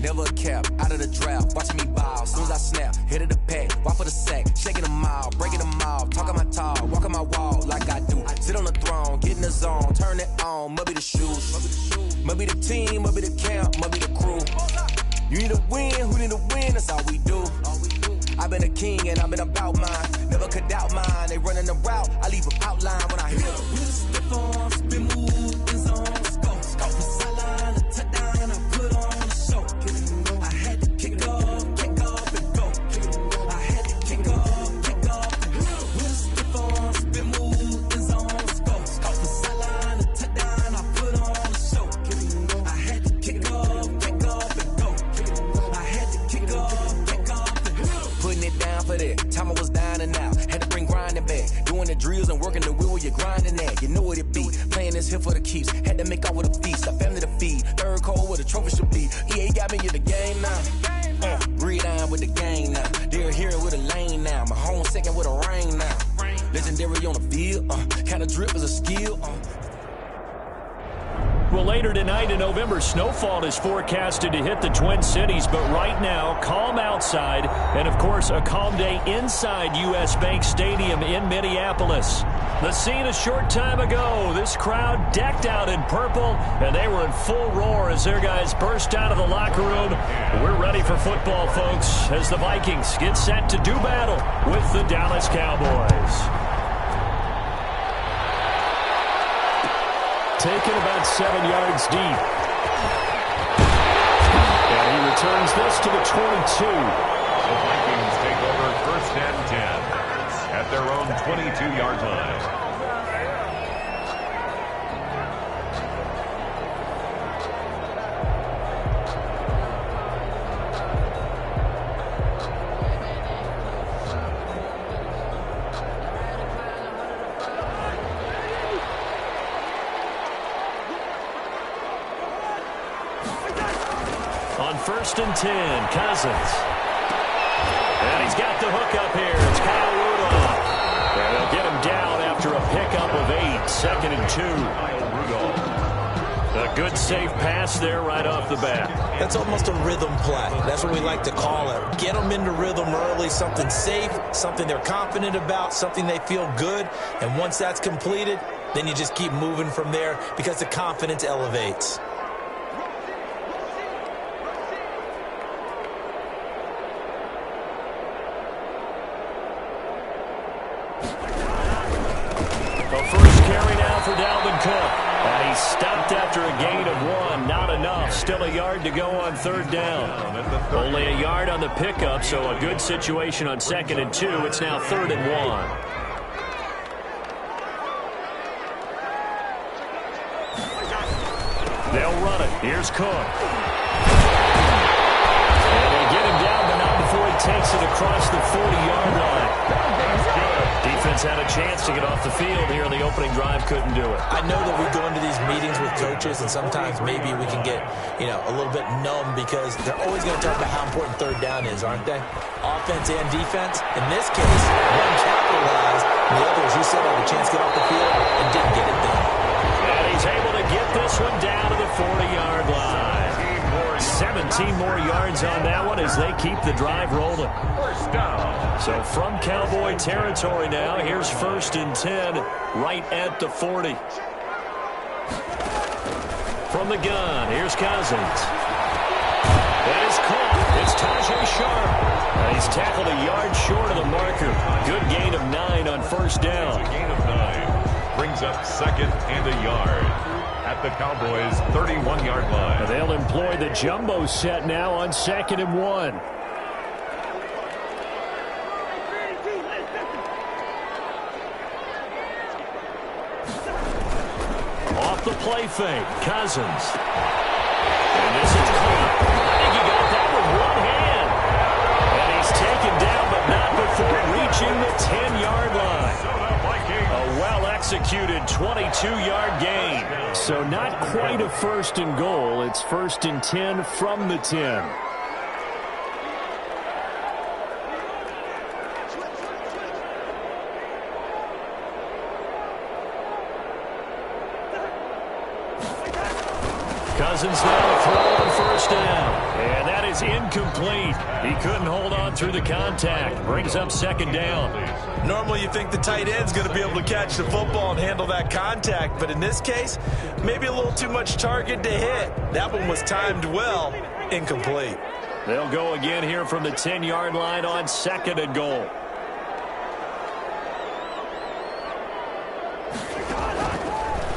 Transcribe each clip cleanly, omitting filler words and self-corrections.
never a cap, out of the drought, watching me ball. Soon as I snap, hit of the pack, walk for the sack, shaking them all, breaking them all, talking my talk, walking my wall like I do. Sit on the throne, get in the zone, turn it on, must be the shoes, must be the team, must be the camp, must be the crew. You need to win, who need to win, that's all we do. I've been a king and I've been about mine, never could doubt mine. They running the route, I leave them outline when I hit them. We just stiff on, spin move, in zone, let's go. From sideline to touchdown, I put on a show. I had to kick off and go. I had to kick off and go. We just stiff on, spin move, in zone, let's go. From sideline to touchdown, I put on a show. I had to kick off and go. I had to kick off and go. Putting it down for that. Time I was down and out. Had to bring grinding back. Doing the drills and working the wheel where you're grinding at. You know what it be. Playing this here for the keeps. Had to make off with a feast. A family to feed. Third cold where the trophy should be. EA got me in the game now. Breathe down with the gang now. They're here with a lane now. My home second with a rain now. Legendary on the field. Kind of drip is a skill. Well, later tonight in November, snowfall is forecasted to hit the Twin Cities, but right now, calm outside, and of course, a calm day inside U.S. Bank Stadium in Minneapolis. The scene a short time ago, this crowd decked out in purple, and they were in full roar as their guys burst out of the locker room. We're ready for football, folks, as the Vikings get set to do battle with the Dallas Cowboys. Taken about 7 yards deep. And he returns this to the 22. The Vikings take over 1st and 10 at their own 22-yard line. On 1st and 10, Cousins. And he's got the hook up here. It's Kyle Rudolph. And they'll get him down after a pickup of 8. 2nd and 2. A good safe pass there right off the bat. That's almost a rhythm play. That's what we like to call it. Get them into rhythm early, something safe, something they're confident about, something they feel good. And once that's completed, then you just keep moving from there because the confidence elevates. And he stopped after a gain of 1. Not enough. Still a yard to go on 3rd down. Only a yard on the pickup, so a good situation on 2nd and 2. It's now 3rd and 1. They'll run it. Here's Cook. And they get him down, but not before he takes it across the 40-yard line. Defense had a chance to get off the field here in the opening drive, couldn't do it. I know that we go into these meetings with coaches, and sometimes maybe we can get, a little bit numb because they're always going to talk about how important 3rd down is, aren't they? Offense and defense. In this case, one capitalized, and the other, as you said, had a chance to get off the field and didn't get it done. And he's able to get this one down to the 40-yard line. 17 more yards on that one as they keep the drive rolling. First down. So from Cowboy territory now, here's 1st and 10 right at the 40. From the gun, here's Cousins. That is caught. It's Tajay Sharp. And he's tackled a yard short of the marker. Good gain of 9 on 1st down. A gain of 9. Brings up 2nd and a yard at the Cowboys' 31-yard line. And they'll employ the jumbo set now on 2nd and 1. Off the play fake, Cousins. And this is caught. I think he got that with one hand. And he's taken down, but not before reaching the 10-yard line. A well-executed 22-yard gain. So not quite a 1st and goal. It's 1st and 10 from the 10. Cousins now throw on 1st down. And that incomplete. He couldn't hold on through the contact. Brings up second down. Normally you think the tight end's going to be able to catch the football and handle that contact, but in this case, maybe a little too much target to hit. That one was timed well. Incomplete. They'll go again here from the 10-yard line on second and goal.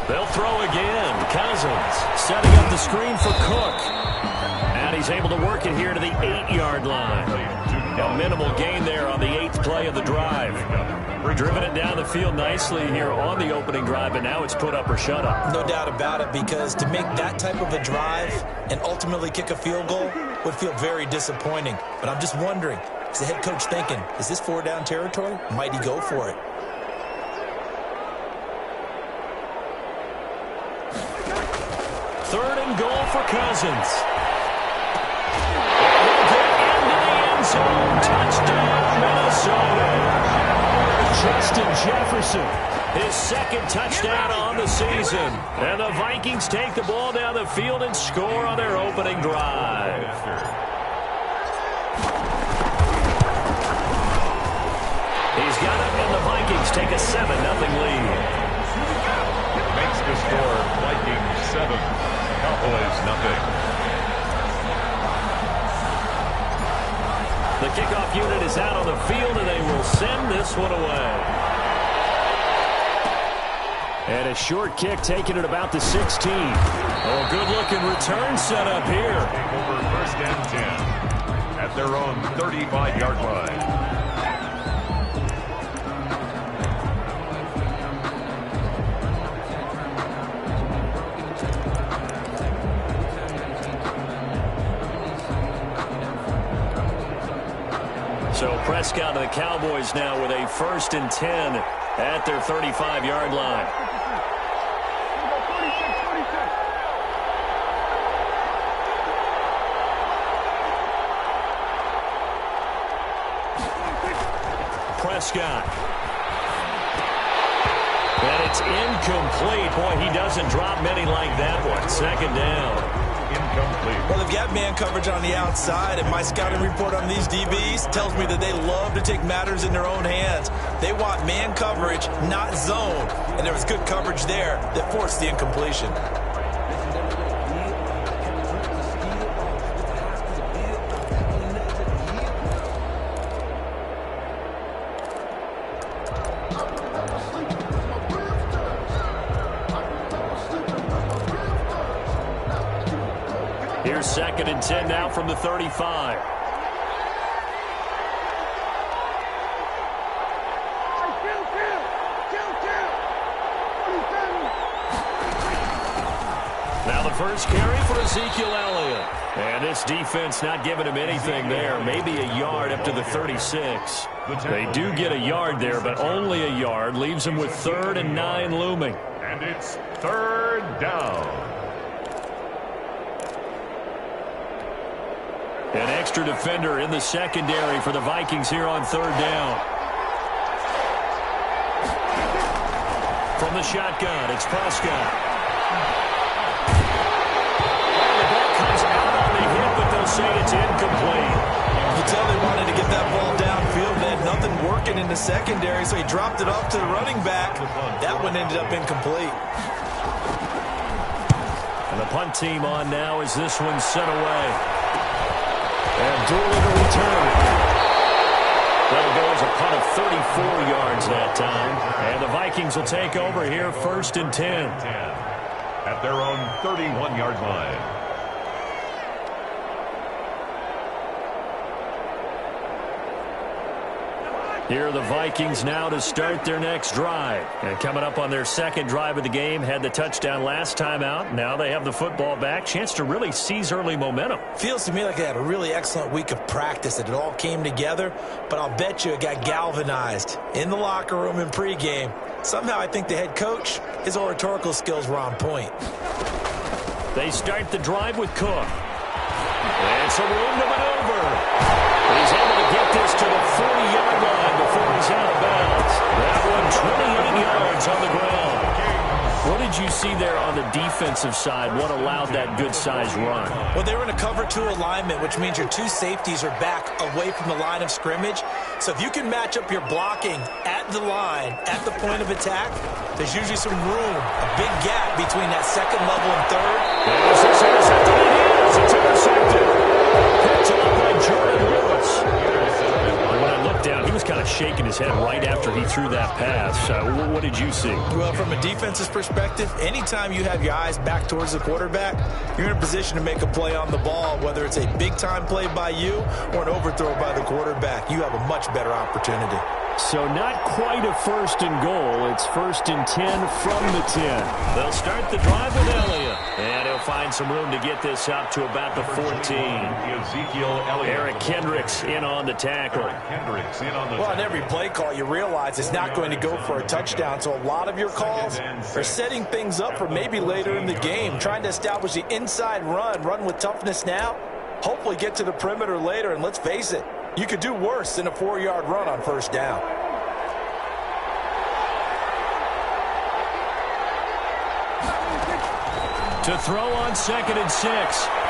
They'll throw again. Cousins setting up the screen for Cook. And he's able to work it here to the 8-yard line. A minimal gain there on the 8th play of the drive. Driven it down the field nicely here on the opening drive, and now it's put up or shut up. No doubt about it, because to make that type of a drive and ultimately kick a field goal would feel very disappointing. But I'm just wondering, is the head coach thinking, is this 4-down territory? Might he go for it? Third and goal for Cousins. He'll get into the end zone. Touchdown, Minnesota. Justin Jefferson, his second touchdown on the season. And the Vikings take the ball down the field and score on their opening drive. He's got it, and the Vikings take a 7-0 lead. Makes the score Vikings 7, Cowboys 0. The kickoff unit is out on the field, and they will send this one away. And a short kick taken at about the 16. Oh, good-looking return set up here. Over first and 10 at their own 35-yard line. So Prescott and the Cowboys now with a 1st and 10 at their 35-yard line. Prescott. And it's incomplete. Boy, he doesn't drop many like that one. Second down. Incomplete. Well, they've got man coverage on the outside, and my scouting report on these DBs tells me that they love to take matters in their own hands. They want man coverage, not zone. And there was good coverage there that forced the incompletion. Here's 2nd and 10 now from the 35. Now the first carry for Ezekiel Elliott. And this defense not giving him anything there. Maybe a yard up to the 36. They do get a yard there, but only a yard. Leaves them with 3rd and 9 looming. And it's 3rd down. An extra defender in the secondary for the Vikings here on 3rd down. From the shotgun, it's Prescott. The ball comes out on the hit, but they'll say it's incomplete. You can tell they wanted to get that ball downfield. They had nothing working in the secondary, so he dropped it off to the running back. That one ended up incomplete. And the punt team on now as this one's sent away. And Doolittle to return. That'll go as a punt of 34 yards that time. And the Vikings will take over here 1st and 10. At their own 31-yard line. Here are the Vikings now to start their next drive. And coming up on their 2nd drive of the game, had the touchdown last time out. Now they have the football back. Chance to really seize early momentum. Feels to me like they had a really excellent week of practice, that it all came together. But I'll bet you it got galvanized in the locker room in pregame. Somehow I think the head coach, his oratorical skills were on point. They start the drive with Cook. And some room to maneuver. He's able to get this to the 40-yard line before he's out of bounds. That one 28 yards on the ground. What did you see there on the defensive side? What allowed that good-sized run? Well, they were in a cover 2 alignment, which means your 2 safeties are back away from the line of scrimmage. So if you can match up your blocking at the line, at the point of attack, there's usually some room, a big gap between that second level and third. Yes, it's intercepted. It is. It's intercepted. Picked up by Jordan Lewis. When I looked down, he was kind of shaking his head right after he threw that pass. What did you see? Well, from a defense's perspective, anytime you have your eyes back towards the quarterback, you're in a position to make a play on the ball, whether it's a big-time play by you or an overthrow by the quarterback. You have a much better opportunity. So not quite a 1st and goal. It's 1st and 10 from the 10. They'll start the drive with Elliott. And he'll find some room to get this up to about the 14. Ezekiel Elliott. Eric Kendricks in on the tackle. Well, on every play call, you realize it's not going to go for a touchdown. So a lot of your calls are setting things up for maybe later in the game, trying to establish the inside run with toughness now, hopefully get to the perimeter later. And let's face it, you could do worse than a 4-yard run on 1st down. To throw on 2nd and 6.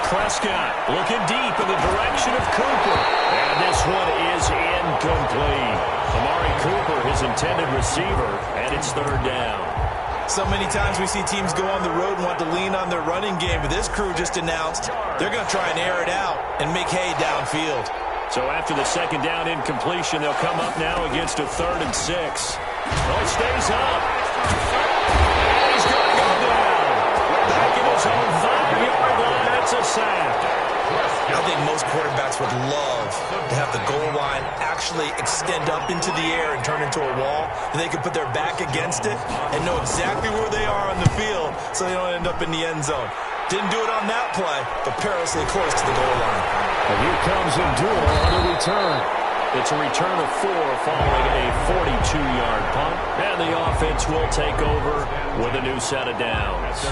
Prescott looking deep in the direction of Cooper. And this one is incomplete. Amari Cooper, his intended receiver, and it's 3rd down. So many times we see teams go on the road and want to lean on their running game, but this crew just announced they're going to try and air it out and make hay downfield. So after the 2nd down incompletion, they'll come up now against a 3rd and 6. Oh, it stays up. And he's going to go down. Back in his own 5-yard line. That's a sack. I think most quarterbacks would love to have the goal line actually extend up into the air and turn into a wall, and they can put their back against it and know exactly where they are on the field so they don't end up in the end zone. Didn't do it on that play, but perilously close to the goal line. And here comes Abdul on the return. It's a return of 4 following a 42-yard punt. And the offense will take over with a new set of downs.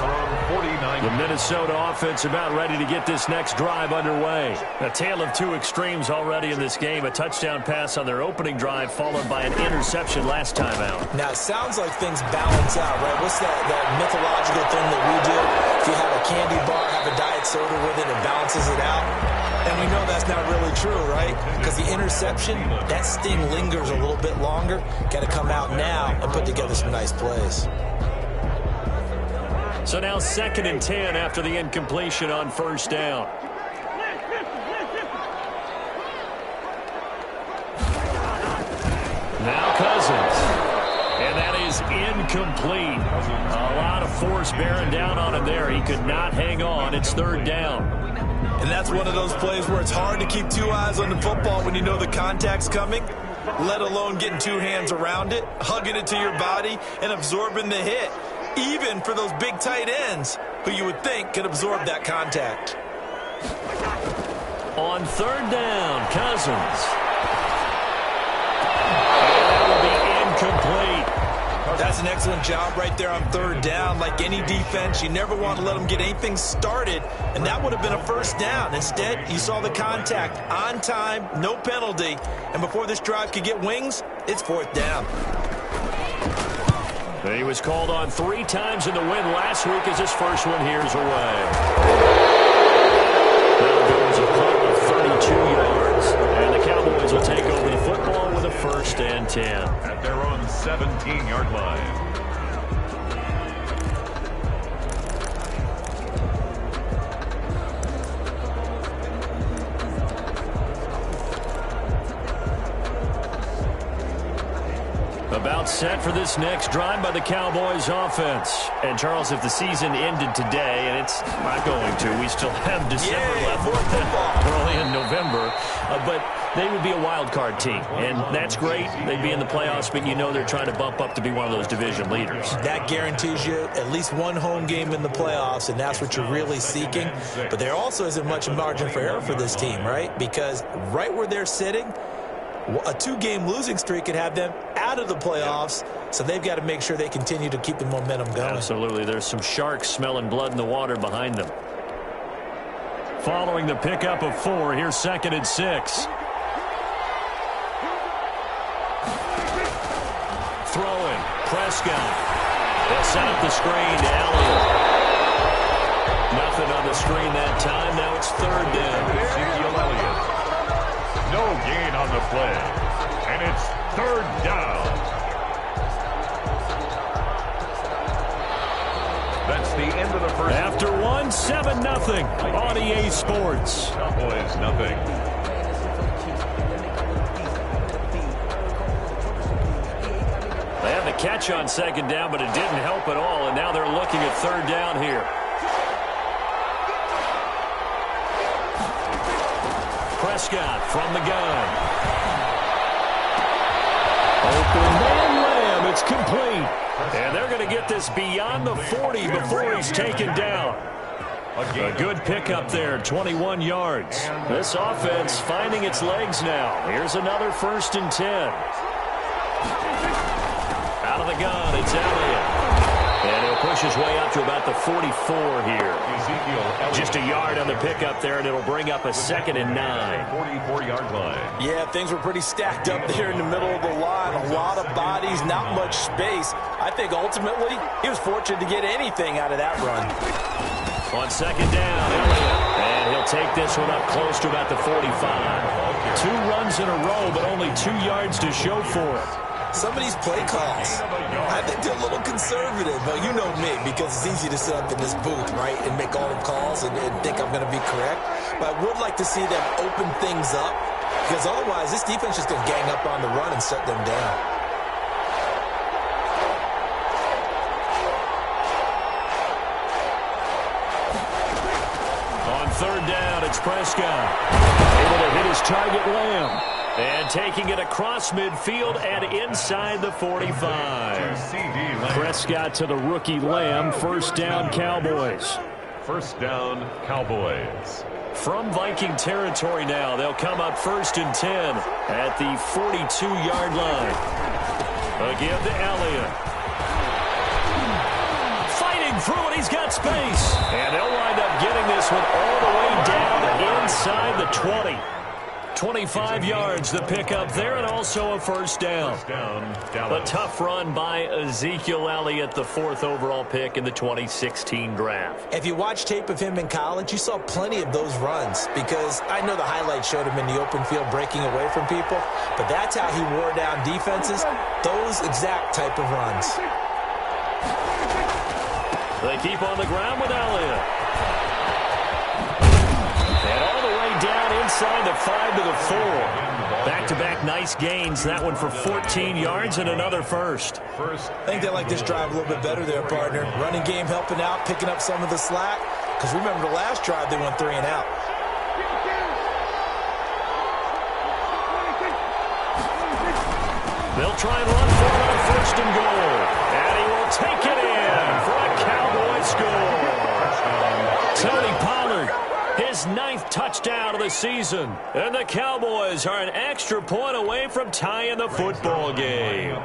The Minnesota offense about ready to get this next drive underway. A tale of 2 extremes already in this game. A touchdown pass on their opening drive followed by an interception last time out. Now, it sounds like things balance out, right? What's that mythological thing that we do? If you have a candy bar, have a diet soda with it, it balances it out. And we know that's not really true, right? Because the interception, that sting lingers a little bit longer. Got to come out now and put together some nice plays. So now 2nd and 10 after the incompletion on 1st down. Now Cousins. And that is incomplete. A lot of force bearing down on him there. He could not hang on. It's 3rd down. And that's one of those plays where it's hard to keep 2 eyes on the football when you know the contact's coming, let alone getting 2 hands around it, hugging it to your body, and absorbing the hit, even for those big tight ends who you would think could absorb that contact. On 3rd down, Cousins. And that will be incomplete. That's an excellent job right there on 3rd down. Like any defense, you never want to let them get anything started, and that would have been a 1st down. Instead, you saw the contact on time, no penalty, and before this drive could get wings, it's 4th down. He was called on 3 times in the win last week as his first one here's away. Now goes a punt of 32 yards, and the Cowboys will take over the football with a 1st and 10. At their own 17-yard line. About set for this next drive by the Cowboys offense. And Charles, if the season ended today, and it's not going to, we still have December left. We're only in November, but they would be a wild card team, and that's great. They'd be in the playoffs, but you know they're trying to bump up to be one of those division leaders. That guarantees you at least 1 home game in the playoffs, and that's what you're really seeking. But there also isn't much margin for error for this team, right? Because right where they're sitting, a 2-game losing streak could have them out of the playoffs, so they've got to make sure they continue to keep the momentum going. Absolutely. There's some sharks smelling blood in the water behind them. Following the pickup of 4, here's 2nd and 6. Throwing, Prescott. They'll set up the screen to Elliott. Nothing on the screen that time. Now it's third down. Ezekiel Elliott. No gain on the play. And it's third down. That's the end of the first. After one, 7-0 on EA Sports. Cowboys, nothing. They had the catch on second down, but it didn't help at all, and now they're looking at third down here. Prescott from the gun. Open man Lamb. It's complete. And they're going to get this beyond the 40 before he's taken down. A good pickup there, 21 yards. This offense finding its legs now. Here's another 1st and 10. Out of the gun, it's Elliott. And he'll push his way up to about the 44 here. Just a yard on the pickup there, and it'll bring up a 2nd and 9. 44-yard line. Yeah, things were pretty stacked up there in the middle of the line. A lot of bodies, not much space. I think ultimately he was fortunate to get anything out of that run. On second down, Elliott. And he'll take this one up close to about the 45. 2 runs in a row, but only 2 yards to show for it. Some of these play calls, I think they're a little conservative. Well, you know me, because it's easy to sit up in this booth, right, and make all the calls and think I'm going to be correct. But I would like to see them open things up, because otherwise this defense is going to gang up on the run and shut them down. On third down, it's Prescott. Able to hit his target, Lamb. And taking it across midfield and inside the 45. Prescott to the rookie Lamb. First down, Cowboys. First down, Cowboys. From Viking territory now, they'll come up 1st and 10 at the 42-yard line. Again to Elliott. Fighting through it, he's got space. And they'll wind up getting this one all the way down inside the 20. 25 yards the pickup there, and also a first down. A tough run by Ezekiel Elliott, the 4th overall pick in the 2016 draft. If you watch tape of him in college, you saw plenty of those runs, because I know the highlights showed him in the open field breaking away from people, but that's how he wore down defenses, those exact type of runs. They keep on the ground with Elliott. Down inside the 5 to the 4. Back-to-back nice gains. That one for 14 yards and another first. I think they like this drive a little bit better there, partner. Running game helping out, picking up some of the slack. Because remember the last drive, they went 3 and out. They'll try and run for it on 1st and goal. And he will take it in for a Cowboy score. Tony Pollard. His 9th touchdown of the season. And the Cowboys are an extra point away from tying the football game.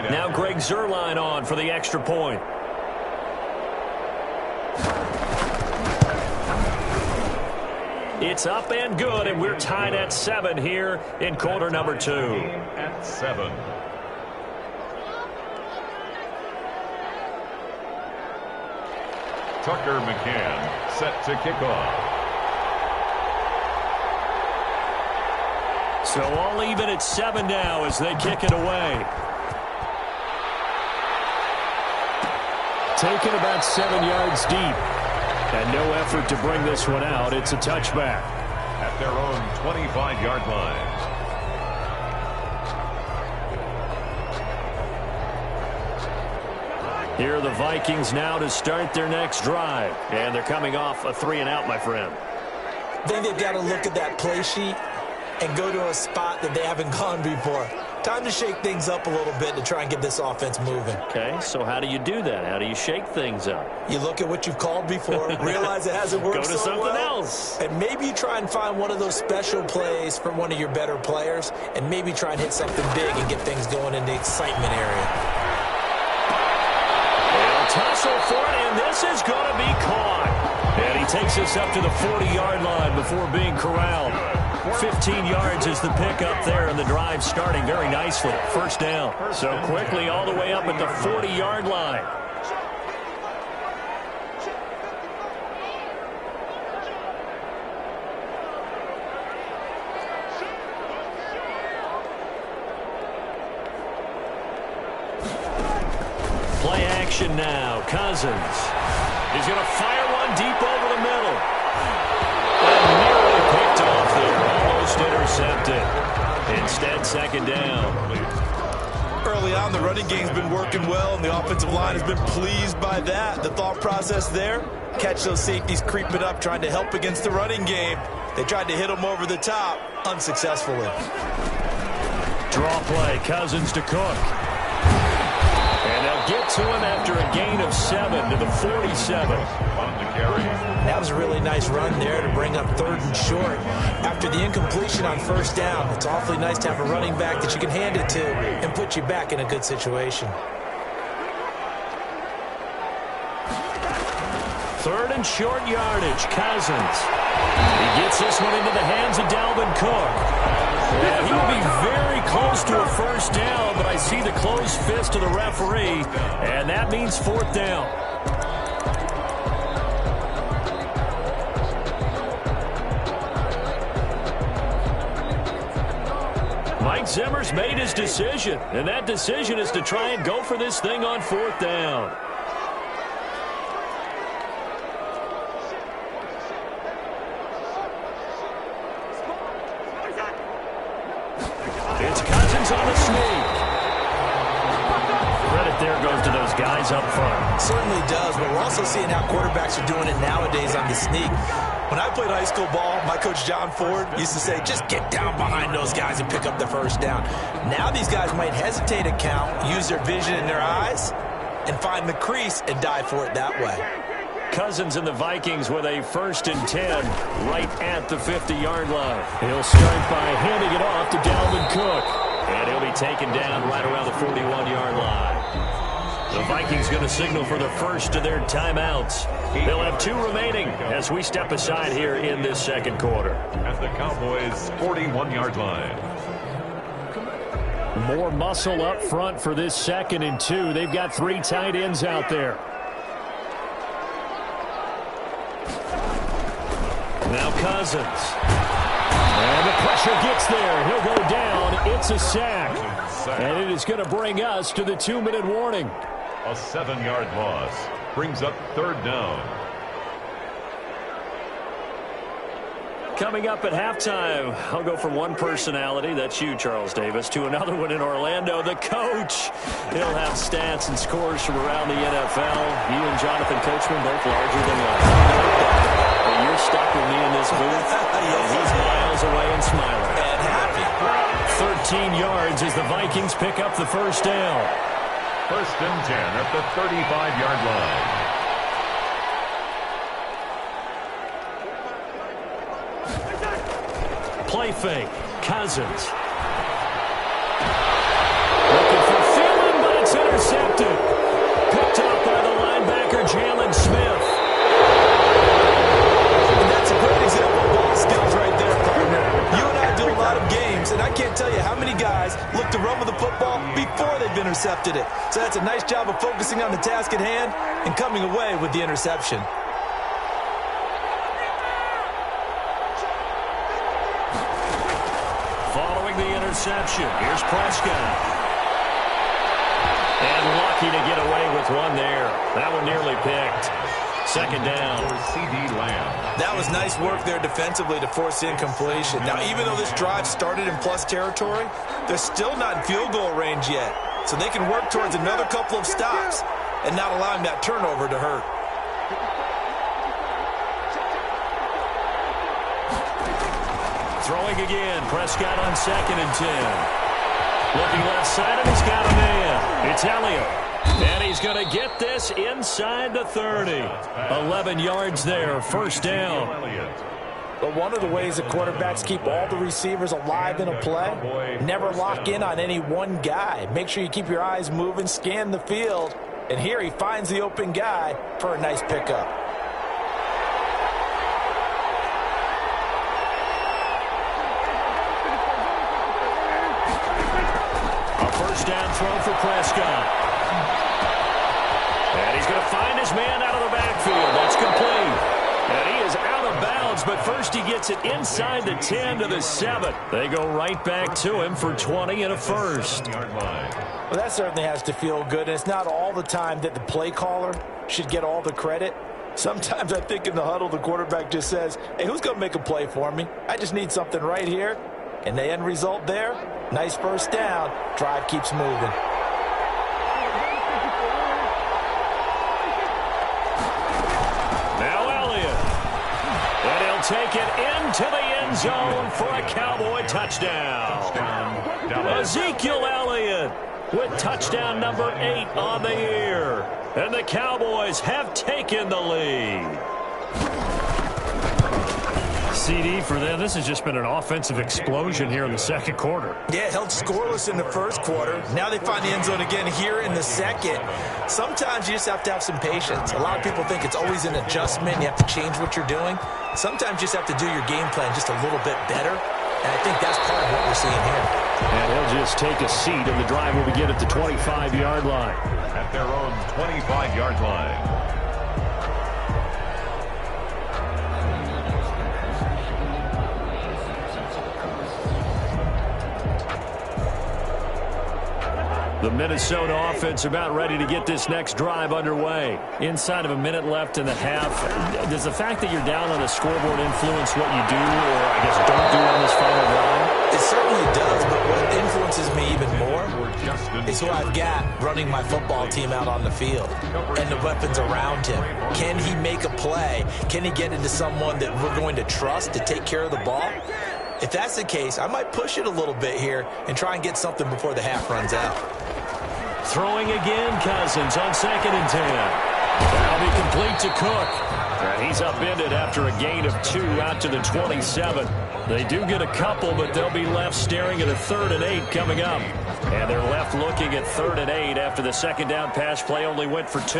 Now Greg Zuerlein on for the extra point. It's up and good, and we're tied at 7 here in quarter number 2. At 7. Tucker McCann set to kick off. So all even at 7 now as they kick it away. Taken about 7 yards deep. And no effort to bring this one out. It's a touchback. At their own 25-yard line. Here are the Vikings now to start their next drive. And they're coming off a 3-and-out, my friend. I think they've got to look at that play sheet and go to a spot that they haven't gone before. Time to shake things up a little bit to try and get this offense moving. Okay, so how do you do that? How do you shake things up? You look at what you've called before, realize it hasn't worked so well. Go to something else. And maybe you try and find one of those special plays from one of your better players, and maybe try and hit something big and get things going in the excitement area. They'll tussle for it, and this is going to be caught. And he takes us up to the 40-yard line before being corralled. 15 yards is the pickup there, and the drive starting very nicely. First down. So quickly all the way up at the 40-yard line. formation now. Cousins. He's going to fire one deep over the middle. And nearly picked off there. Almost intercepted. Instead, second down. Early on, the running game's been working well, and the offensive line has been pleased by that. The thought process there, catch those safeties creeping up, trying to help against the running game. They tried to hit them over the top, unsuccessfully. Draw play, Cousins to Cook. And they'll get to him after a gain of 7 to the 47. That was a really nice run there to bring up 3rd and short. After the incompletion on 1st down, it's awfully nice to have a running back that you can hand it to and put you back in a good situation. 3rd and short yardage, Cousins. He gets this one into the hands of Dalvin Cook. And he will be very close to a 1st down, but I see the closed fist of the referee, and that means 4th down. Mike Zimmer's made his decision, and that decision is to try and go for this thing on 4th down. It's Cousins on a sneak. Credit there goes to those guys up front. Certainly does, but we're also seeing how quarterbacks are doing it nowadays on the sneak. When I played high school ball, my coach John Ford used to say, just get down behind those guys and pick up the 1st down. Now these guys might hesitate to count, use their vision in their eyes, and find the crease and dive for it that way. Cousins and the Vikings with a 1st and 10 right at the 50-yard line. He'll start by handing it off to Dalvin Cook. And he'll be taken down right around the 41-yard line. The Vikings going to signal for the first of their timeouts. They'll have 2 remaining as we step aside here in this 2nd quarter. At the Cowboys' 41-yard line. More muscle up front for this 2nd and 2. They've got 3 tight ends out there. Now Cousins. And the pressure gets there. He'll go down. It's a sack. And it is going to bring us to the 2-minute warning. A 7-yard loss brings up 3rd down. Coming up at halftime, I'll go from one personality, that's you, Charles Davis, to another one in Orlando, the coach. He'll have stats and scores from around the NFL. You and Jonathan Coachman both larger than life. And you're stuck with me in this booth, and he's miles away and smiling. And happy. 13 yards as the Vikings pick up the 1st down. 1st and 10 at the 35-yard line. Play fake. Cousins. Looking for Thielen, but it's intercepted. Picked up by the linebacker, Jalen Smith. And that's a great example of ball skills right there, partner. You and I do a lot of games, and I can't tell you how many guys look to run with the football before they've intercepted it. So that's a nice job of focusing on the task at hand and coming away with the interception. Following the interception, here's Prescott. And lucky to get away with one there. That one nearly picked. 2nd down. C.D. Lamb. That was nice work there defensively to force the incompletion. Now, even though this drive started in plus territory, they're still not in field goal range yet. So they can work towards another couple of stops and not allowing that turnover to hurt. Throwing again. Prescott on 2nd and 10. Looking left side, and he's got a man. It's Elliott. And he's going to get this inside the 30. 11 yards there. 1st down. But one of the ways that quarterbacks keep all the receivers alive in a play, never lock in on any one guy. Make sure you keep your eyes moving, scan the field. And here he finds the open guy for a nice pickup. A 1st down throw for Prescott. And he's going to find his man out of the backfield. That's complete. And he is out of bounds, but First, he gets it inside the 10 to the 7. They go right back to him for 20 and a first. Well, that certainly has to feel good. And it's not all the time that the play caller should get all the credit. Sometimes I think in the huddle, the quarterback just says, hey, who's going to make a play for me? I just need something right here. And the end result there, nice first down. Drive keeps moving. Now Elliott. And he'll take it into the end zone for a Cowboy touchdown. Ezekiel Elliott with touchdown number 8 on the year. And the Cowboys have taken the lead. CD for them. This has just been an offensive explosion here in the second quarter. Yeah, held scoreless in the first quarter. Now they find the end zone again here in the second. Sometimes you just have to have some patience. A lot of people think it's always an adjustment. You have to change what you're doing. Sometimes you just have to do your game plan just a little bit better. And I think that's part of what we're seeing here. And he'll just take a seat, and the drive will begin at the 25-yard line. At their own 25-yard line. The Minnesota offense about ready to get this next drive underway. Inside of a minute left in the half. Does the fact that you're down on the scoreboard influence what you do, or I guess don't do on this final drive? It certainly does, but what influences me even more is who I've got running my football team out on the field and the weapons around him. Can he make a play? Can he get into someone that we're going to trust to take care of the ball? If that's the case, I might push it a little bit here and try and get something before the half runs out. Throwing again, Cousins on 2nd and 10. That'll be complete to Cook. And he's upended after a gain of 2 out to the 27. They do get a couple, but they'll be left staring at a 3rd and 8 coming up. And they're left looking at 3rd and 8 after the second down pass play only went for 2.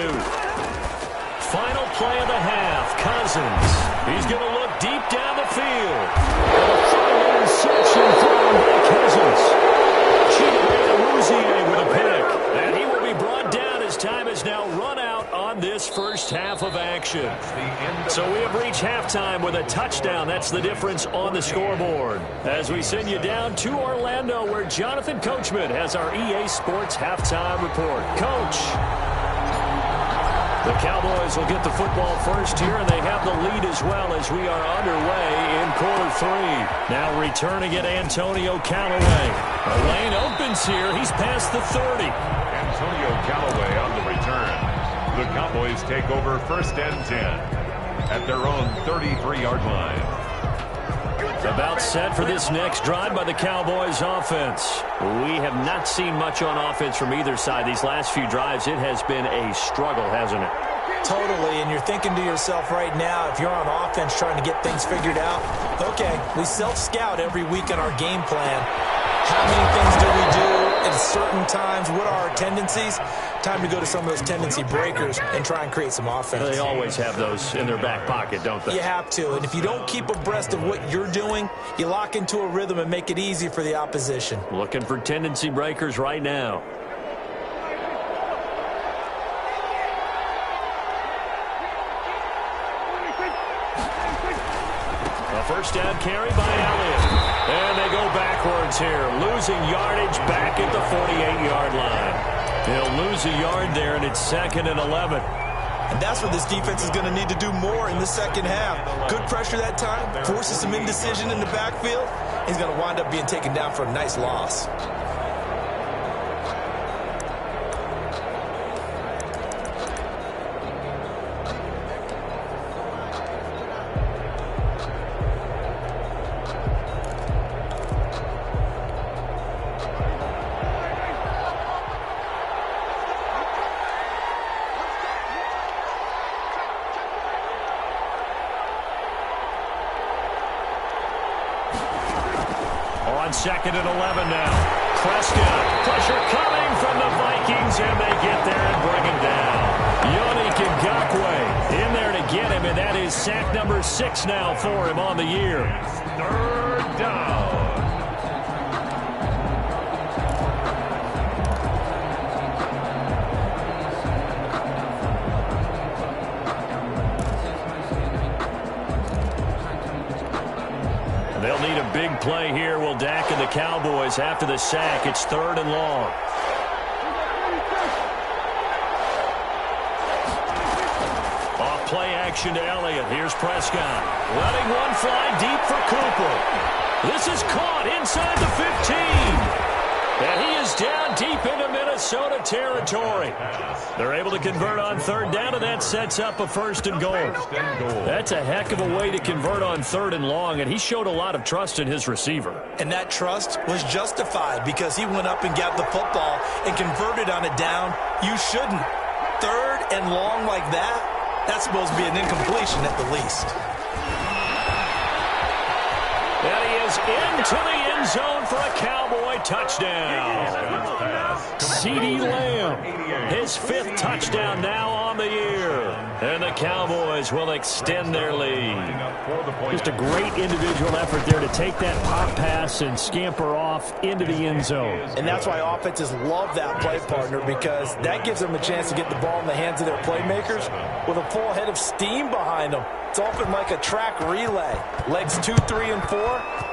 Final play of the half, Cousins. He's going to look deep down the field. And a final interception thrown by Cousins. With a pick, and he will be brought down as time has now run out on this first half of action. So we have reached halftime with a touchdown. That's the difference on the scoreboard. As we send you down to Orlando, where Jonathan Coachman has our EA Sports halftime report. Coach. The Cowboys will get the football first here, and they have the lead as well as we are underway in quarter 3. Now returning it, Antonio Callaway. A lane opens here. He's past the 30. Antonio Callaway on the return. The Cowboys take over 1st and 10 at their own 33-yard line. About set for this next drive by the Cowboys offense. We have not seen much on offense from either side. These last few drives, it has been a struggle, hasn't it? Totally, and you're thinking to yourself right now, if you're on offense trying to get things figured out, okay, we self-scout every week in our game plan. How many things do we do at certain times? What are our tendencies? Time to go to some of those tendency breakers and try and create some offense. They always have those in their back pocket, don't they? You have to, and if you don't keep abreast of what you're doing, you lock into a rhythm and make it easy for the opposition. Looking for tendency breakers right now. A first down carry by Elliott. And they go backwards here, losing yardage back at the 48-yard line. They'll lose a yard there, and it's 2nd and 11. And that's what this defense is going to need to do more in the second half. Good pressure that time, forces some indecision in the backfield. He's going to wind up being taken down for a nice loss. On 2nd and 11 now. Prescott, pressure coming from the Vikings, and they get there and bring him down. Yannick Ngakoue in there to get him, and that is sack number 6 now for him on the year. 3rd down. big play here will Dak and the Cowboys after the sack. It's 3rd and long. Off play action to Elliott. Here's Prescott. Letting one fly deep for Cooper. This is caught inside the 15. And he is down deep into Minnesota territory. They're able to convert on 3rd down, and that sets up a 1st and goal. That's a heck of a way to convert on 3rd and long, and he showed a lot of trust in his receiver. And that trust was justified because he went up and got the football and converted on a down. You shouldn't. 3rd and long like that, that's supposed to be an incompletion at the least. And he is into the end zone for a Cowboy touchdown. CeeDee Lamb, his 5th touchdown now on the year. And the Cowboys will extend their lead. Just a great individual effort there to take that pop pass and scamper off into the end zone. And that's why offenses love that play, partner, because that gives them a chance to get the ball in the hands of their playmakers with a full head of steam behind them. It's often like a track relay. Legs 2, 3, and 4.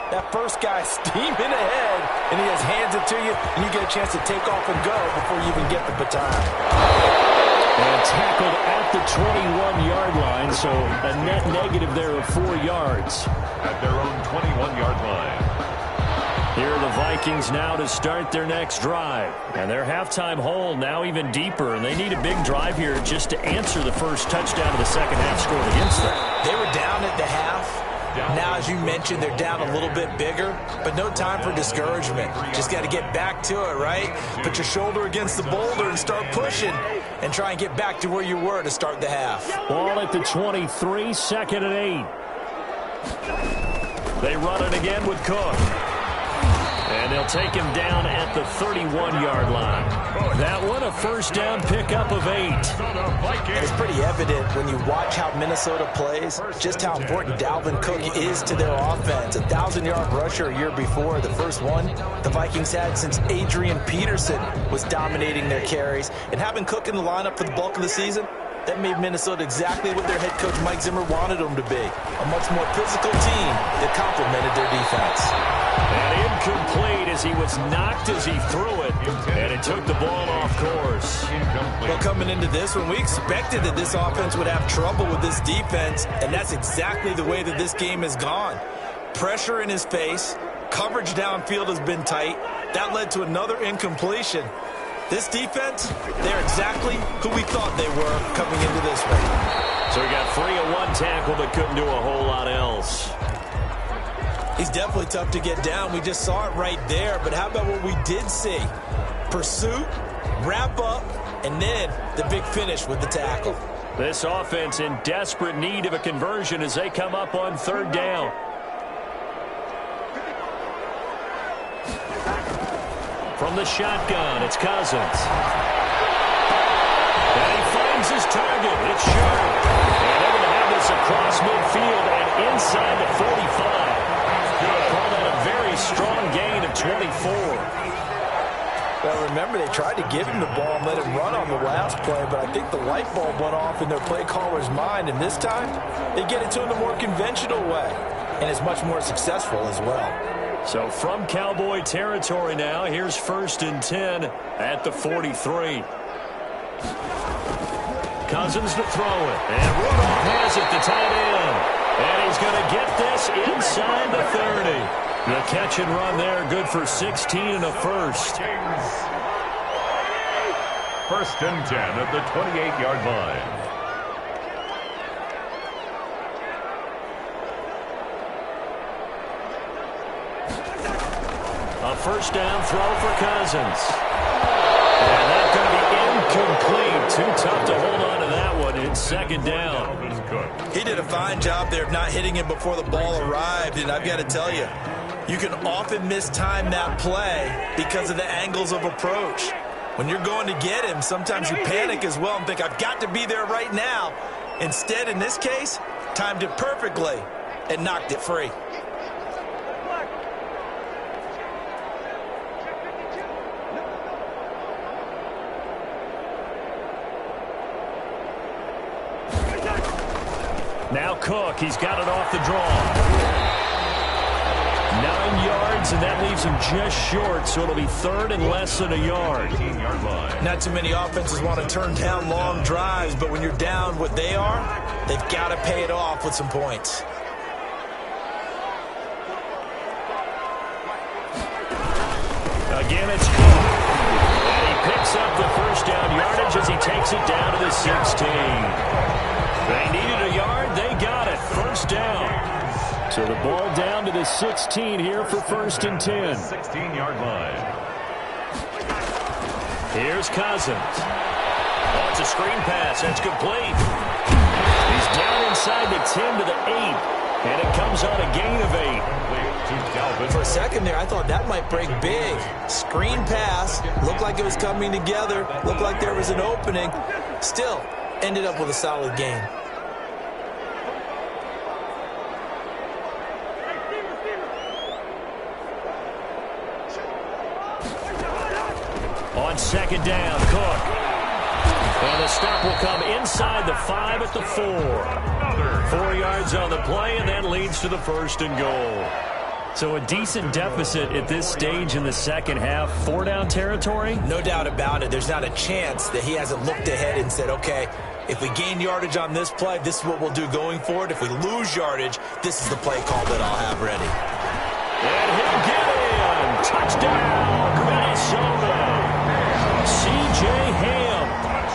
That first guy steaming ahead, and he just hands it to you, and you get a chance to take off and go before you even get the baton. And tackled at the 21-yard line, so a net negative there of 4 yards. At their own 21-yard line. Here are the Vikings now to start their next drive. And their halftime hole now even deeper, and they need a big drive here just to answer the first touchdown of the second half scored against them. They were down at the half. Now, as you mentioned, they're down a little bit bigger, but no time for discouragement. Just got to get back to it, right? Put your shoulder against the boulder and start pushing and try and get back to where you were to start the half. Ball at the 23, 2nd and 8. They run it again with Cook. And they'll take him down at the 31-yard line. That one a first down pickup of 8. It's pretty evident when you watch how Minnesota plays, just how important Dalvin Cook is to their offense. A 1,000-yard rusher a year before, the first one the Vikings had since Adrian Peterson was dominating their carries. And having Cook in the lineup for the bulk of the season, that made Minnesota exactly what their head coach Mike Zimmer wanted them to be. A much more physical team that complemented their defense. And incomplete as he was knocked as he threw it, and it took the ball off course. Well, coming into this one, we expected that this offense would have trouble with this defense, and that's exactly the way that this game has gone. Pressure in his face, coverage downfield has been tight. That led to another incompletion. This defense, they're exactly who we thought they were coming into this one. So he got free of one tackle but couldn't do a whole lot else. He's definitely tough to get down. We just saw it right there. But how about what we did see? Pursuit, wrap up, and then the big finish with the tackle. This offense in desperate need of a conversion as they come up on 3rd down. From the shotgun, it's Cousins. And he finds his target. It's Sharp. And they're going to have this across midfield and inside the 45. Call that a very strong gain of 24. Well, remember, they tried to give him the ball and let him run on the last play, but I think the light bulb went off in their play caller's mind, and this time they get it to him the more conventional way, and it's much more successful as well. So from Cowboy territory now, here's 1st and 10 at the 43. Cousins to throw it, and Rudolph has it to tight end. And he's going to get this inside the 30. The catch and run there, good for 16 and a first. 1st and 10 at the 28-yard line. A first down throw for Cousins. And that's going to be incomplete. Too tough to hold on to that one. It's 2nd down. He did a fine job there of not hitting him before the ball arrived, and I've got to tell you, you can often mistime that play because of the angles of approach. When you're going to get him, sometimes you panic as well and think, I've got to be there right now. Instead, in this case, timed it perfectly and knocked it free. Now Cook, he's got it off the draw. 9 yards, and that leaves him just short, so it'll be third and less than a yard. 18-yard line. Not too many offenses want to turn down long drives, but when you're down what they are, they've got to pay it off with some points. Again, it's Cook. And he picks up the first down yardage as he takes it down to the 16. They needed a yard. They got it. First down. So the ball down to the 16 here for first and 10. 16-yard line. Here's Cousins. Oh, it's a screen pass. That's complete. He's down inside the 10 to the 8. And it comes on a gain of 8. For a second there, I thought that might break big. Screen pass. Looked like it was coming together. Looked like there was an opening. Still, ended up with a solid gain. On second down, Cook. And the stop will come inside the 5 at the 4. 4 yards on the play, and that leads to the first and goal. So a decent deficit at this stage in the second half. 4-down territory? No doubt about it. There's not a chance that he hasn't looked ahead and said, okay, if we gain yardage on this play, this is what we'll do going forward. If we lose yardage, this is the play call that I'll have ready. And he'll get in. Touchdown, Minnesota. C.J. Ham,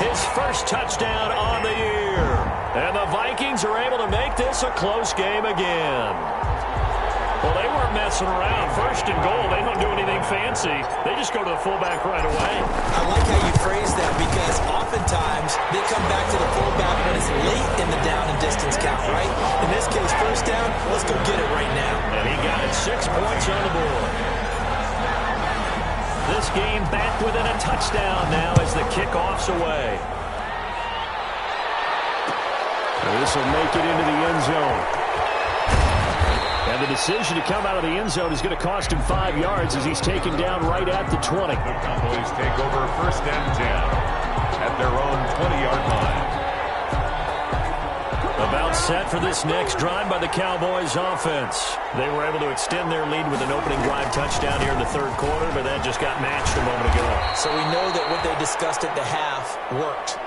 his first touchdown on the year. And the Vikings are able to make this a close game again. Well, they weren't messing around. First and goal, they don't do anything fancy. They just go to the fullback right away. I like how you phrase that because oftentimes they come back to the fullback when it's late in the down and distance count, right? In this case, first down, let's go get it right now. And he got it 6 points on the board. This game back within a touchdown now as the kickoff's away. This will make it into the end zone. And the decision to come out of the end zone is going to cost him 5 yards as he's taken down right at the 20. The Cowboys take over first and 10 at their own 20-yard line. About set for this next drive by the Cowboys offense. They were able to extend their lead with an opening drive touchdown here in the third quarter, but that just got matched a moment ago. So we know that what they discussed at the half worked.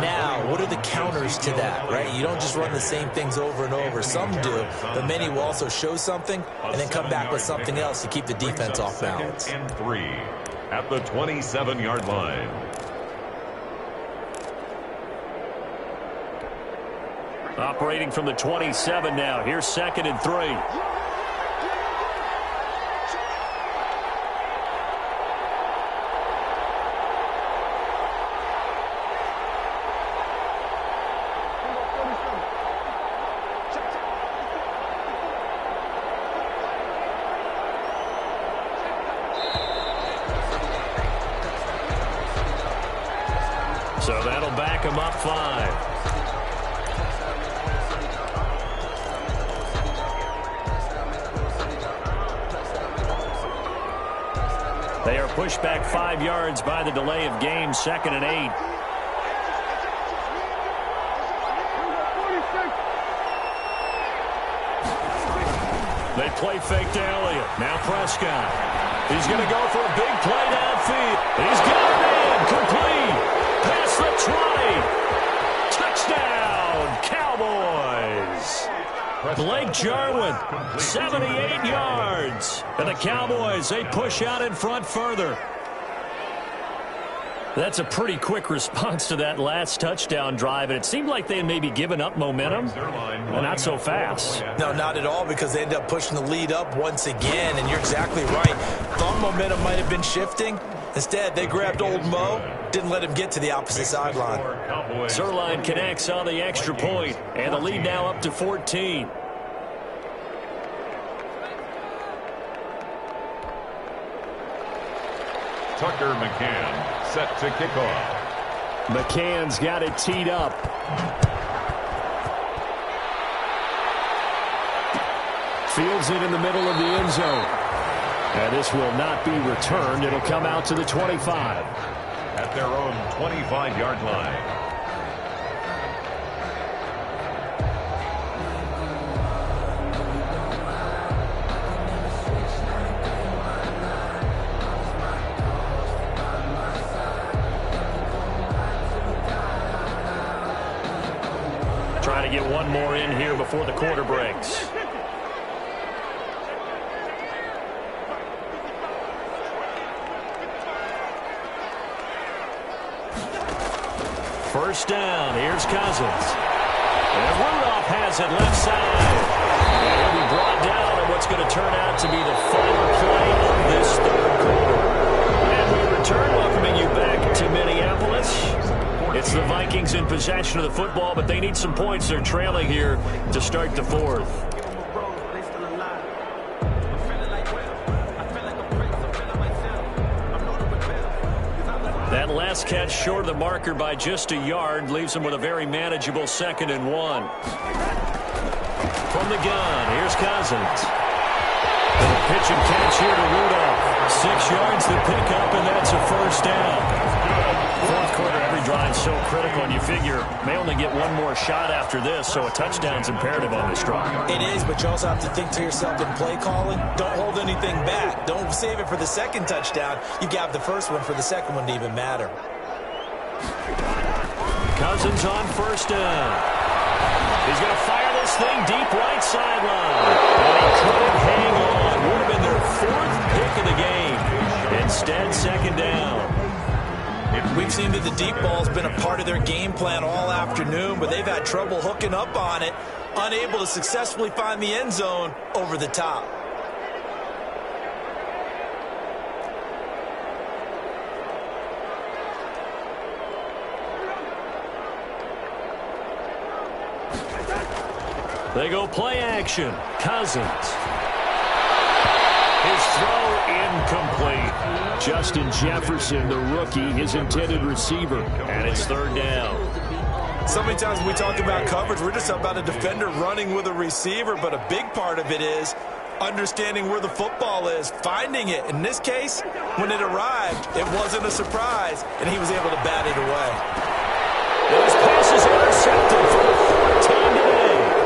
Now, what are the counters to that, right? You don't just run the same things over and over. Some do, but many will also show something and then come back with something else to keep the defense off balance. And 3 at the 27-yard line. Operating from the 27 now. Here's second and 3. So that'll back him up 5. They are pushed back 5 yards by the delay of game, second and 8. They play fake to Elliott. Now Prescott. He's going to go for a big play downfield. He's got it in. Complete. Past the 20. Touchdown, Cowboys. Blake Jarwin, 78 yards. And the Cowboys, they push out in front further. That's a pretty quick response to that last touchdown drive, and it seemed like they had maybe given up momentum, but not so fast. No, not at all, because they end up pushing the lead up once again, and you're exactly right. Thought momentum might have been shifting. Instead, they grabbed old Mo, didn't let him get to the opposite sideline. Zerline connects on the extra point, and the lead now up to 14. Tucker McCann set to kick off. McCann's got it teed up. Fields it in the middle of the end zone. And this will not be returned. It'll come out to the 25. At their own 25-yard line. get one more in here before the quarter breaks. First down. Here's Cousins. And Rudolph has it left side. And he'll be brought down on what's going to turn out to be the final play of this third quarter. And we return, welcoming you back to Minneapolis. It's the Vikings in possession of the football, but they need some points. They're trailing here to start the fourth. That last catch short of the marker by just a yard leaves them with a very manageable 2nd and 1. From the gun, here's Cousins. And a pitch and catch here to Rudolph. 6 yards to pick up, and that's a first down. Fourth quarter, every drive so critical, and you figure may only get one more shot after this, so a touchdown's imperative on this drive. It is, but you also have to think to yourself in play calling, don't hold anything back. Don't save it for the second touchdown. You got the first one for the second one to even matter. Cousins on first down. He's going to fire this thing deep right sideline. And he couldn't hang on. Would have been their 4th pick of the game. Instead, 2nd down. We've seen that the deep ball's been a part of their game plan all afternoon, but they've had trouble hooking up on it, unable to successfully find the end zone over the top. They go play action. Cousins. His throw incomplete. Justin Jefferson, the rookie, his intended receiver. And it's 3rd down. So many times when we talk about coverage, we're just about a defender running with a receiver, but a big part of it is understanding where the football is, finding it. In this case, when it arrived, it wasn't a surprise, and he was able to bat it away. Those passes intercepted for the 4th time today.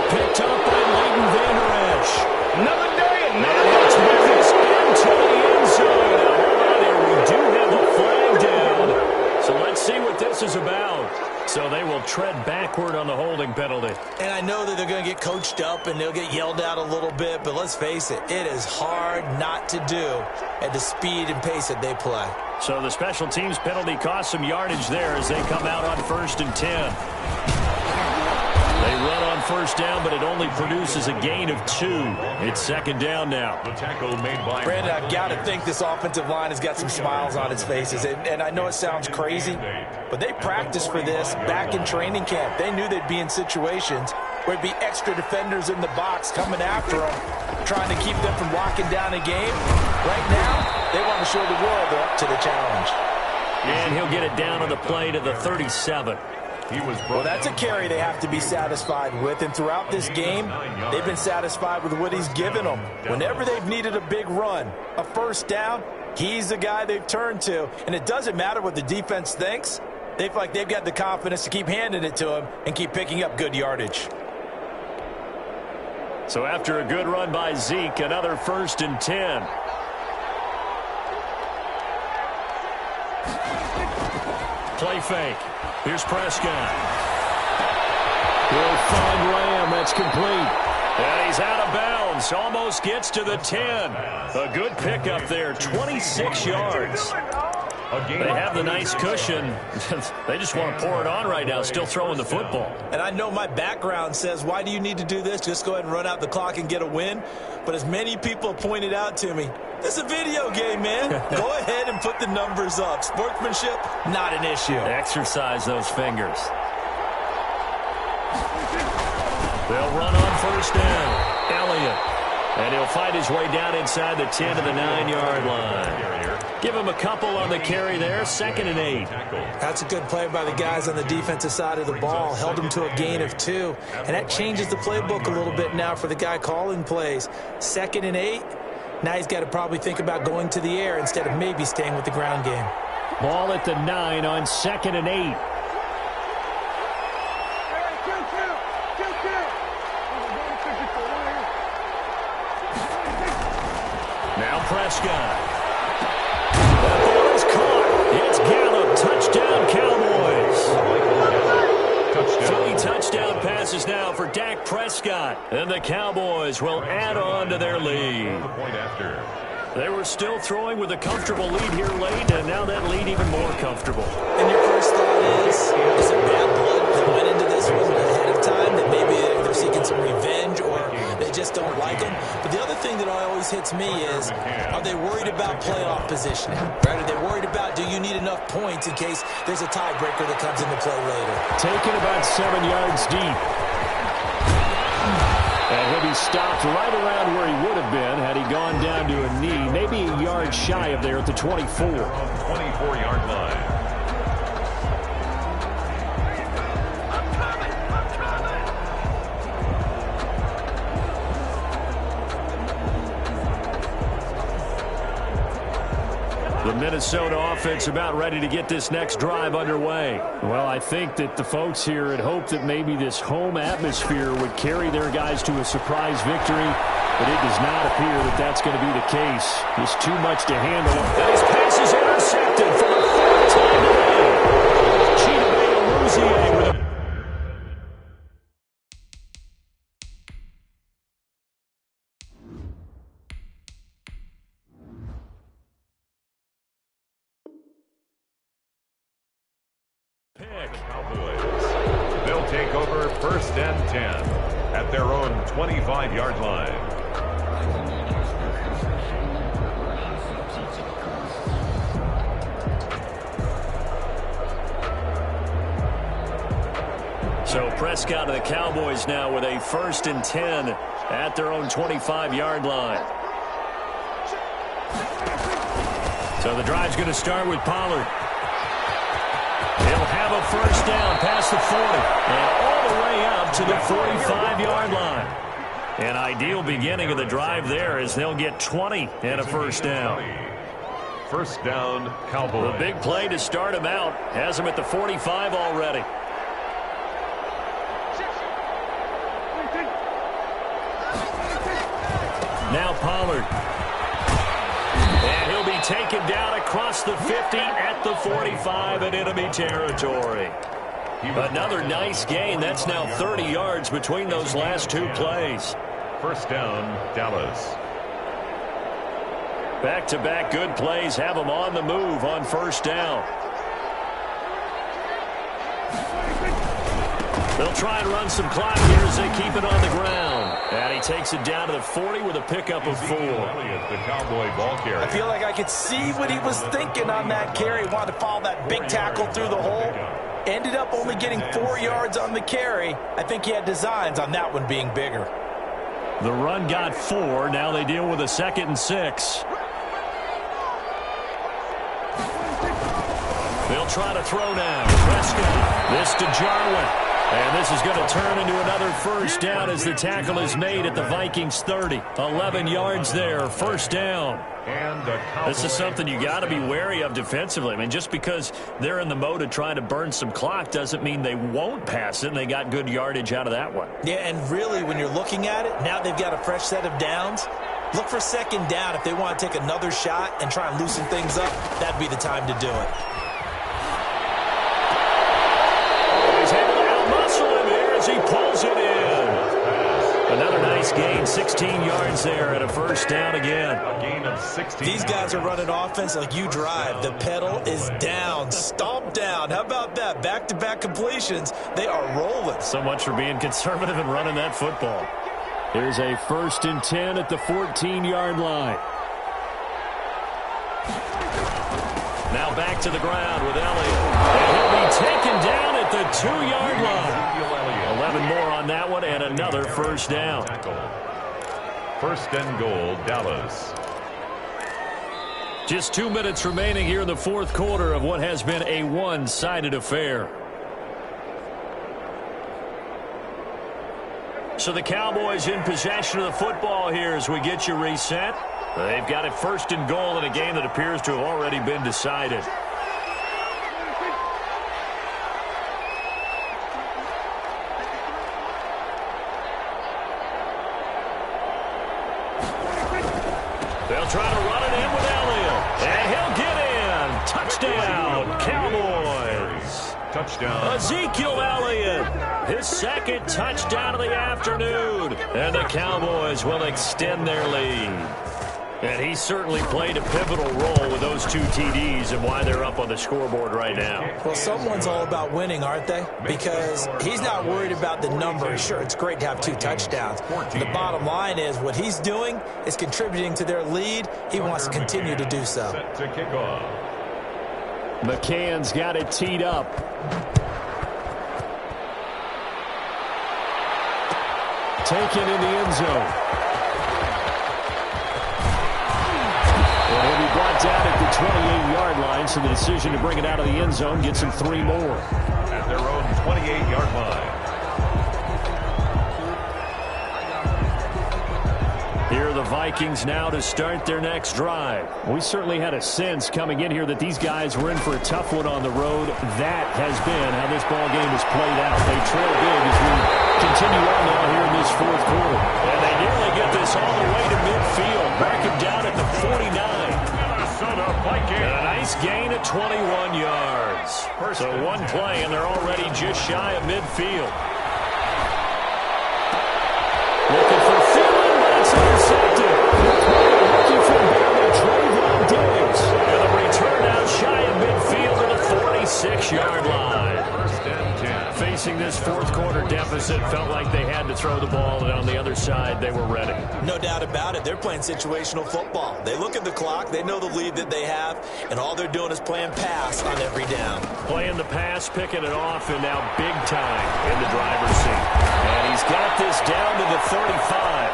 Picked up by Leighton Vander Esch. Another day, another Let's move this into the end zone. Now, hold on here. We do have a flag down. So let's see what this is about. So they will tread backward on the holding penalty. And I know that they're going to get coached up and they'll get yelled at a little bit, but let's face it, it is hard not to do at the speed and pace that they play. So the special teams penalty cost some yardage there as they come out on 1st and 10. They run on first down, but it only produces a gain of 2. It's 2nd down now. The tackle made by Brandon, I've got to think this offensive line has got some smiles on its faces. And I know it sounds crazy, but they practiced for this back in training camp. They knew they'd be in situations where it'd be extra defenders in the box coming after them, trying to keep them from locking down a game. Right now, they want to show the world they're up to the challenge. And he'll get it down on the play to the 37. Well, that's a carry they have to be satisfied with, and throughout this game, they've been satisfied with what he's given them. Whenever they've needed a big run, a first down, he's the guy they've turned to, and it doesn't matter what the defense thinks. They feel like they've got the confidence to keep handing it to him and keep picking up good yardage. So after a good run by Zeke, another 1st and 10. Play fake. Here's Prescott. He'll find Lamb. That's complete. And he's out of bounds. Almost gets to the 10. A good pickup there. 26 yards. They have the nice cushion. They just want to pour it on right now, still throwing the football. And I know my background says, why do you need to do this? Just go ahead and run out the clock and get a win. But as many people pointed out to me, this is a video game, man. Go ahead and put the numbers up. Sportsmanship, not an issue. Exercise those fingers. They'll run on first down. Elliott. And he'll find his way down inside the 10 to the 9-yard line. Give him a couple on the carry there. 2nd and 8. That's a good play by the guys on the defensive side of the ball. Held him to a gain of 2. And that changes the playbook a little bit now for the guy calling plays. 2nd and 8. Now he's got to probably think about going to the air instead of maybe staying with the ground game. Ball at the 9 on 2nd and 8. Now Prescott. That ball is caught. It's Gallup. Touchdown, Cowboys. Three touchdown passes now for Dak Prescott. And the Cowboys will add on to their lead. They were still throwing with a comfortable lead here late, and now that lead even more comfortable. And your first thought is it bad blood that went into this one ahead of time, that maybe they're seeking some revenge or they just don't like him? But the other thing that always hits me is, are they worried about playoff positioning? Right? Are they worried about, do you need enough points in case there's a tiebreaker that comes into play later? Taken about 7 yards deep. And he'll be stopped right around where he would have been had he gone down to a knee, maybe a yard shy of there at the 24. 24-yard line. The Minnesota offense about ready to get this next drive underway. Well, I think that the folks here had hoped that maybe this home atmosphere would carry their guys to a surprise victory, but it does not appear that that's going to be the case. Just too much to handle. And his pass is intercepted for the third time today. Chidobe Awuzie with a They'll take over 1st and 10 at their own 25-yard line. So Prescott and the Cowboys now with a 1st and 10 at their own 25-yard line. So the drive's going to start with Pollard. He'll have a 1st down past the 40 and all the way up to the 45-yard line. An ideal beginning of the drive there as they'll get 20 and a 1st down. 1st down, Cowboys. The big play to start him out has him at the 45 already. Now Pollard. And he'll be taken down across the 50 at the 45 in enemy territory. Another nice gain. That's now 30 yards between those last two plays. 1st down, Dallas. Back-to-back good plays have them on the move on 1st down. They'll try and run some clock here as they keep it on the ground. And he takes it down to the 40 with a pickup of 4. The Cowboy ball carrier. I feel like I could see what he was thinking on that carry. Wanted to follow that big tackle through the hole. Ended up only getting 4 yards on the carry. I think he had designs on that one being bigger. The run got 4. Now they deal with a 2nd and 6. They'll try to throw now. Prescott. This to Jarwin. And this is going to turn into another 1st down as the tackle is made at the Vikings 30. 11 yards there, 1st down. This is something you got to be wary of defensively. I mean, just because they're in the mode of trying to burn some clock doesn't mean they won't pass it, and they got good yardage out of that one. Yeah, and really, when you're looking at it, now they've got a fresh set of downs. Look for 2nd down if they want to take another shot and try and loosen things up. That'd be the time to do it. He pulls it in. Another nice gain, 16 yards there and a 1st down again. A gain of 16. These guys are running offense like you drive. The pedal is down, stomp down. How about that? Back-to-back completions. They are rolling. So much for being conservative and running that football. Here's a 1st and 10 at the 14-yard line. Now back to the ground with Elliott. And he'll be taken down at the 2-yard line. 11 more on that one and another 1st down. 1st and goal, Dallas. Just 2 minutes remaining here in the 4th quarter of what has been a one-sided affair. So the Cowboys in possession of the football here as we get you reset. They've got it 1st and goal in a game that appears to have already been decided. They'll try to run it in with Elliott. And he'll get in. Touchdown, Cowboys. touchdown. Ezekiel Elliott, his second touchdown of the afternoon. And the Cowboys will extend their lead. And he certainly played a pivotal role with those 2 TDs and why they're up on the scoreboard right now. Well, someone's all about winning, aren't they? Because he's not worried about the number. Sure, it's great to have 2 touchdowns. The bottom line is what he's doing is contributing to their lead. He wants to continue to do so. Set to kick off. McCann's got it teed up. Taken in the end zone. And he'll be brought down at the 28-yard line, so the decision to bring it out of the end zone gets him 3 more. At their own 28-yard line. Here are the Vikings now to start their next drive. We certainly had a sense coming in here that these guys were in for a tough one on the road. That has been how this ball game has played out. They trail big as we continue on now here in this 4th quarter. And they nearly get this all the way to midfield. Mark him down at the 49. Minnesota Vikings. And a nice gain of 21 yards. So one play, and they're already just shy of midfield. Looking for Thielen, but it's intercepted. Looking for Barry Trayvon Diggs. And the return out shy of midfield to the 46-yard line. First and 10. Facing this 4th quarter deficit, felt like they had to throw the ball, and on the other side, they were ready. No doubt about it. They're playing situational football. They look at the clock. They know the lead that they have, and all they're doing is playing pass on every down. Playing the pass, picking it off, and now big time in the driver's seat. And he's got this down to the 35.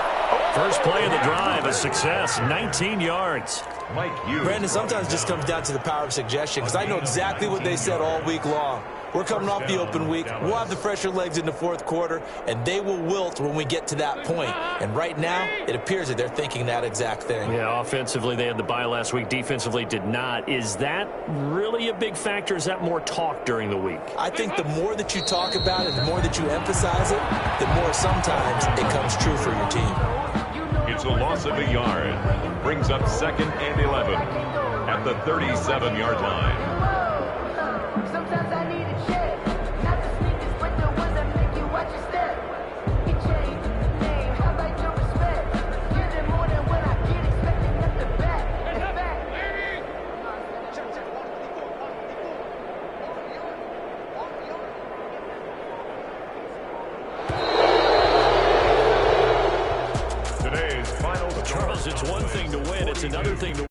First play of the drive, a success, 19 yards. Mike Hughes. Brandon, sometimes it just comes down to the power of suggestion, because I know exactly what they said all week long. We're coming off the open week. We'll have the fresher legs in the 4th quarter, and they will wilt when we get to that point. And right now, it appears that they're thinking that exact thing. Yeah, offensively, they had the bye last week. Defensively, did not. Is that really a big factor? Is that more talk during the week? I think the more that you talk about it, the more that you emphasize it, the more sometimes it comes true for your team. It's a loss of a yard. Brings up 2nd and 11 at the 37-yard line. Sometimes I need a check, not the sneakers, but the ones that make you watch your step. You change the name, how about your respect? Give them more than what I get, expecting them to back. It's back. Today's final. Charles, it's one thing to win, it's another thing to